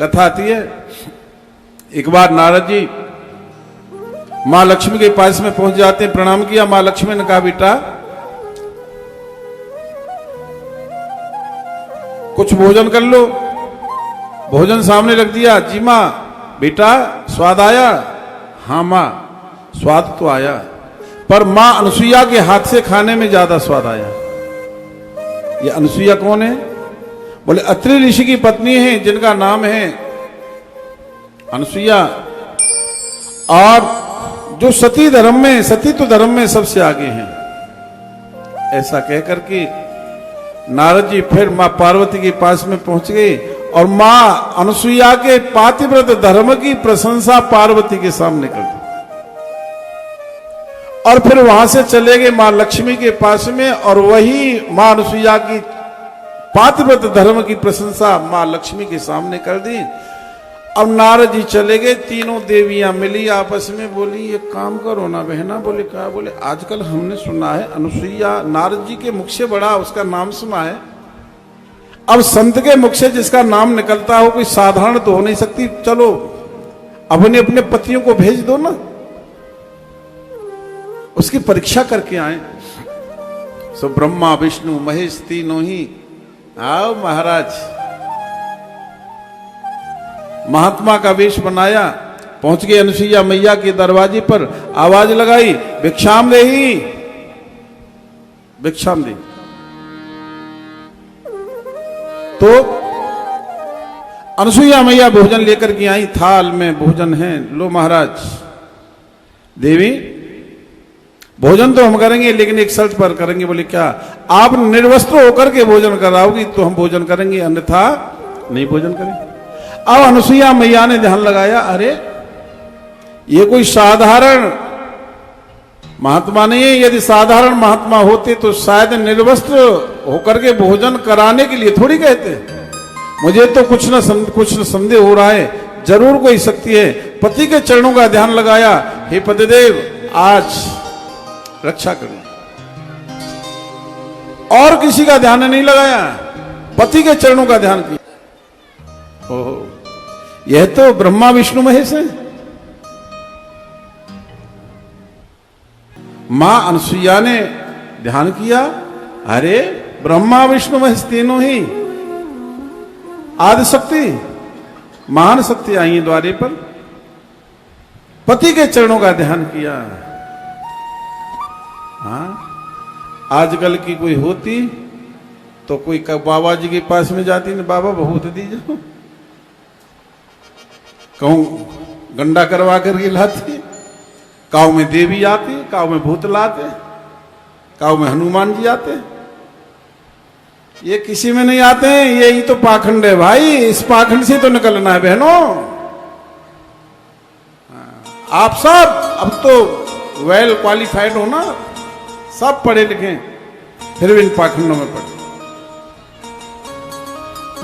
कथा आती है, एक बार नारद जी माँ लक्ष्मी के पास में पहुंच जाते हैं। प्रणाम किया। माँ लक्ष्मी ने कहा, बेटा कुछ भोजन कर लो। भोजन सामने रख दिया। जी माँ, बेटा स्वाद आया? हाँ माँ, स्वाद तो आया, पर माँ अनसुईया के हाथ से खाने में ज्यादा स्वाद आया। ये अनसुईया कौन है? बोले अत्रि ऋषि की पत्नी है, जिनका नाम है अनसुईया, और जो सती धर्म में, सतीत्व धर्म में सबसे आगे हैं। ऐसा कहकर के नारद जी फिर मां पार्वती के पास में पहुंच गए और मां अनसुईया के पातिव्रत धर्म की प्रशंसा पार्वती के सामने कर दी। और फिर वहां से चले गए मां लक्ष्मी के पास में, और वही मां अनसुईया की पातिव्रत धर्म की प्रशंसा मां लक्ष्मी के सामने कर दी। अब नारद जी चले गए। तीनों देवियां मिली आपस में, बोली एक काम करो ना बहना। बोले क्या? बोले आजकल हमने सुना है अनसुईया नारद जी के मुख से बड़ा उसका नाम सुना है। अब संत के मुख से जिसका नाम निकलता हो, कोई साधारण तो हो नहीं सकती। चलो अपने अपने पतियों को भेज दो ना, उसकी परीक्षा करके आए। सो ब्रह्मा विष्णु महेश तीनों ही आओ महाराज। महात्मा का वेश बनाया, पहुंच गए अनसुईया मैया के दरवाजे पर, आवाज लगाई, भिक्षाम देही, भिक्षाम दे। तो अनसुईया मैया भोजन लेकर के आई। थाल में भोजन है, लो महाराज। देवी भोजन तो हम करेंगे, लेकिन एक शर्त पर करेंगे। बोले क्या? आप निर्वस्त्र होकर के भोजन कराओगी तो हम भोजन करेंगे, अन्यथा नहीं भोजन करेंगे। अब अनसुईया मैया ने ध्यान लगाया, अरे ये कोई साधारण महात्मा नहीं है। यदि साधारण महात्मा होते तो शायद निर्वस्त्र होकर के भोजन कराने के लिए थोड़ी कहते। मुझे तो कुछ न संदेह हो रहा है, जरूर कोई शक्ति है। पति के चरणों का ध्यान लगाया, हे पतिदेव आज रक्षा करो। और किसी का ध्यान नहीं लगाया, पति के चरणों का ध्यान किया। ओहो, यह तो ब्रह्मा विष्णु महेश है। मां अनसुईया ने ध्यान किया, अरे ब्रह्मा विष्णु महेश तीनों ही आदि शक्ति, महान शक्ति आई है द्वारे पर। पति के चरणों का ध्यान किया। हाँ, आजकल की कोई होती तो कोई बाबा जी के पास में जाती ना, बाबा बहुत दीजिए, कहूं गंडा करवा करके लाती, काव में देवी आती, काव में भूत लाते, काव में हनुमान जी आते। ये किसी में नहीं आते हैं, यही तो पाखंड है भाई। इस पाखंड से तो निकलना है बहनों। आप सब अब तो वेल क्वालिफाइड हो ना, सब पढ़े लिखे, फिर भी इन पाखंडों में पढ़े।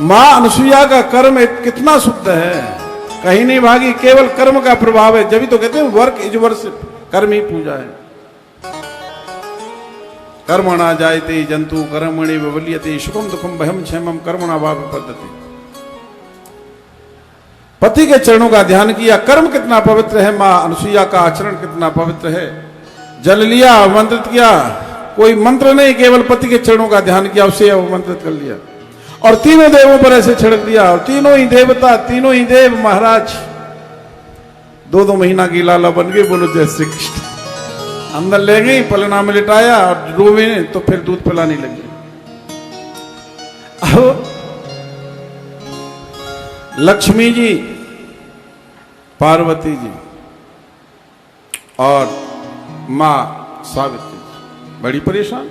मां अनसुईया का कर्म कितना शुद्ध है, कहीं नहीं भागी, केवल कर्म का प्रभाव है। जब तो कहते हैं वर्क इज वर्शिप, कर्म ही पूजा है। कर्मणा जायते जंतु कर्मणि विवल्यते सुखम दुखम भयम क्षेमम कर्मणा वा विपद्यते। पति के चरणों का ध्यान किया। कर्म कितना पवित्र है, मां अनसुईया का आचरण कितना पवित्र है। जल लिया, मंत्रित किया, कोई मंत्र नहीं, केवल पति के चरणों का ध्यान किया, उसे मंत्रित कर लिया और तीनों देवों पर ऐसे छिड़क दिया। और तीनों ही देवता, तीनों ही देव महाराज 2-2 महीना की लाला बन गए। बोलो जय श्री कृष्ण। अंदर ले गई, पलना में लिटाया और रोवे तो फिर दूध पिलाने लगी। अब लक्ष्मी जी, पार्वती जी और मां सावित्री बड़ी परेशान।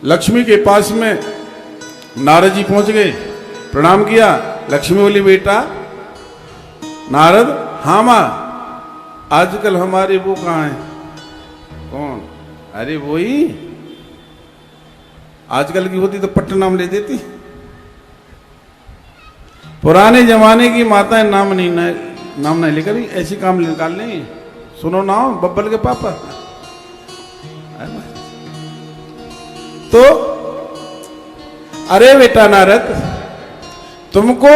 लक्ष्मी के पास में नारद जी पहुंच गए, प्रणाम किया। लक्ष्मी बोली, बेटा नारद, हाँ मां, आजकल हमारे वो कहाँ है? कौन? अरे वही, आजकल की होती तो पट्ट नाम ले देती। पुराने जमाने की माताएं नाम नहीं लेकर ऐसी काम निकाल लेंगे। सुनो ना बब्बल के पापा। तो अरे बेटा नारद, तुमको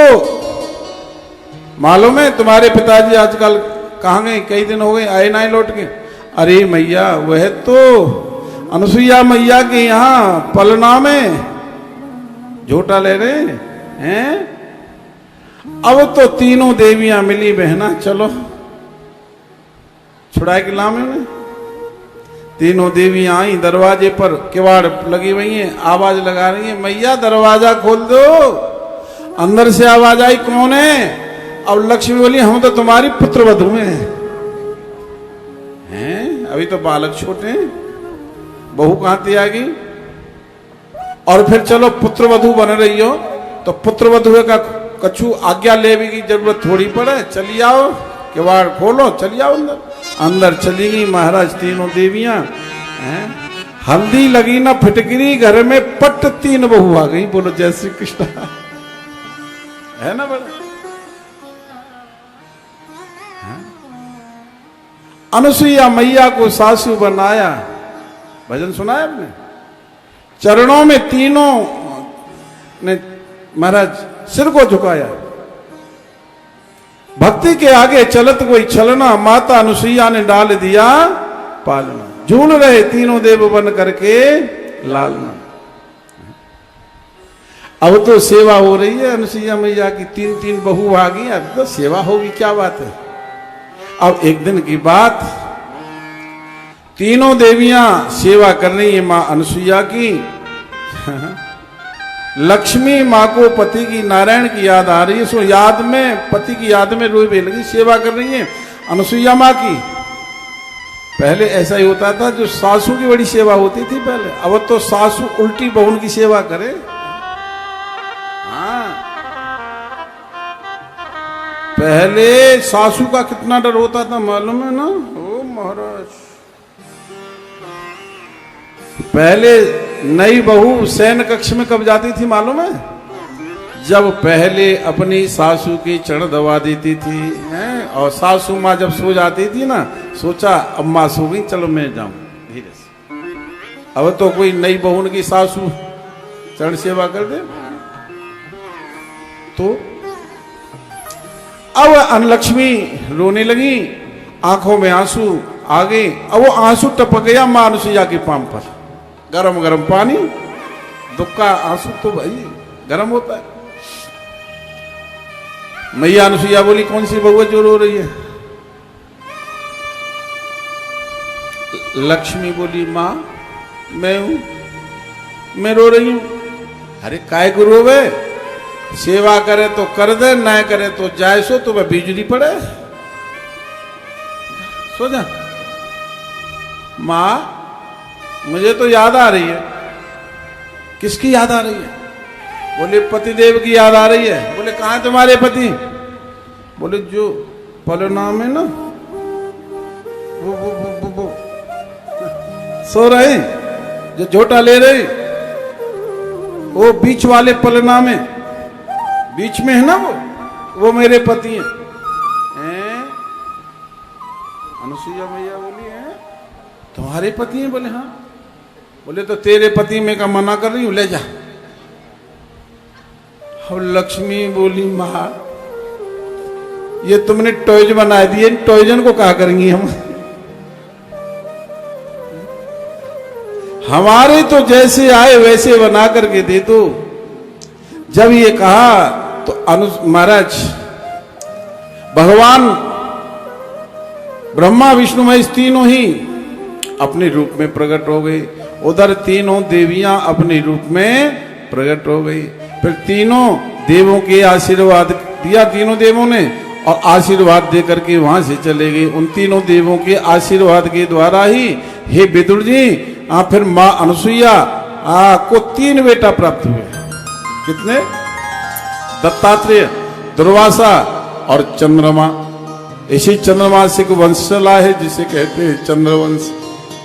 मालूम है तुम्हारे पिताजी आजकल कहाँ गए, कई दिन हो गए आए ना लौट के। अरे मैया वह तो अनुसुईया मैया के यहाँ पलना में झोटा ले रहे हैं। अब तो तीनों देवियां मिली बहना, चलो छुड़ा के लामे में। तीनों देवियां आई, दरवाजे पर किवाड़ लगी हुई हैं, आवाज लगा रही हैं, मैया दरवाजा खोल दो। अंदर से आवाज आई, कौन है? अब लक्ष्मी बोली, हम तो तुम्हारी पुत्र वधू में हैं, अभी तो बालक छोटे हैं, बहू कहां थी आ गई। और फिर चलो पुत्र वधू बन रही हो तो पुत्र वधू का कछु आज्ञा लेने की जरूरत थोड़ी पड़े, चली आओ, किवाड़ खोलो, चली आओ अंदर। अंदर चली गई महाराज तीनों देवियां। हल्दी लगी ना फिटकरी, घर में पट तीन बहू आ गई। बोलो जय श्री कृष्ण। है ना बड़ा। अनुसुईया मैया को सासू बनाया, भजन सुनाया आपने। चरणों में तीनों ने महाराज सिर को झुकाया। भक्ति के आगे चलत कोई छलना, माता अनुसुईया ने डाल दिया पालना। झूल रहे तीनों देव बन करके लालना। अब तो सेवा हो रही है अनुसुईया मैया की, तीन तीन बहू आ गई, अब तो सेवा होगी, क्या बात है। अब एक दिन की बात, तीनों देवियां सेवा कर रही है मां अनुसुईया की। लक्ष्मी माँ को पति की, नारायण की याद आ रही है, सो याद में, पति की याद में रोई लगी, सेवा कर रही है अनुसुईया माँ की। पहले ऐसा ही होता था, जो सासू की बड़ी सेवा होती थी पहले, अब तो सासू उल्टी बहू की सेवा करे। हाँ, पहले सासू का कितना डर होता था मालूम है ना। ओ महाराज, पहले नई बहू सैन कक्ष में कब जाती थी मालूम है? जब पहले अपनी सासू की चरण दबा देती थी, हैं? और सासू माँ जब सो जाती थी ना, सोचा अब माँ सो गई, चलो मैं जाऊं धीरे से। अब तो कोई नई बहू की सासू चरण सेवा कर दे। तो अब अनलक्ष्मी रोने लगी, आंखों में आंसू आ गए। अब वो आंसू टपक गया मां अनुसुईया के पांव पर, गरम गरम पानी। दुख का आंसू तो भाई गरम होता है। मैया अनुसुईया बोली, कौन सी बहू जो रो रही है? लक्ष्मी बोली, मां मैं हूं, मैं रो रही हूं। अरे काय को रोवे? सेवा करे तो कर दे, ना करे तो जाए सो, तो वह बिजली पड़े, सो जा। मां मुझे तो याद आ रही है। किसकी याद आ रही है? बोले पतिदेव की याद आ रही है। बोले कहाँ है तुम्हारे पति? बोले जो पलना में ना वो सो रहे, जो झोटा ले रहे, वो बीच वाले पलना में, बीच में है ना वो मेरे पति हैं। अनुसुईया मैया बोली, है तुम्हारे पति हैं? बोले हाँ। बोले तो तेरे पति में का मना कर रही हूं, ले जा। अब लक्ष्मी बोली, मां ये तुमने टॉयज बना दिए, टॉयजन को क्या करेंगी हम? हमारे तो जैसे आए वैसे बना करके दे दो। जब ये कहा तो महाराज भगवान ब्रह्मा विष्णु महेश तीनों ही अपने रूप में प्रकट हो गए। उधर तीनों देवियां अपने रूप में प्रकट हो गई। फिर तीनों देवों के आशीर्वाद दिया तीनों देवों ने, और आशीर्वाद दे करके वहां से चले गए। उन तीनों देवों के आशीर्वाद के द्वारा ही हे विदुर जी, फिर मां अनुसुईया को 3 बेटा प्राप्त हुए। कितने? दत्तात्रेय, दुर्वासा और चंद्रमा। इसी चंद्रमा से वंश चला है जिसे कहते हैं चंद्रवंश।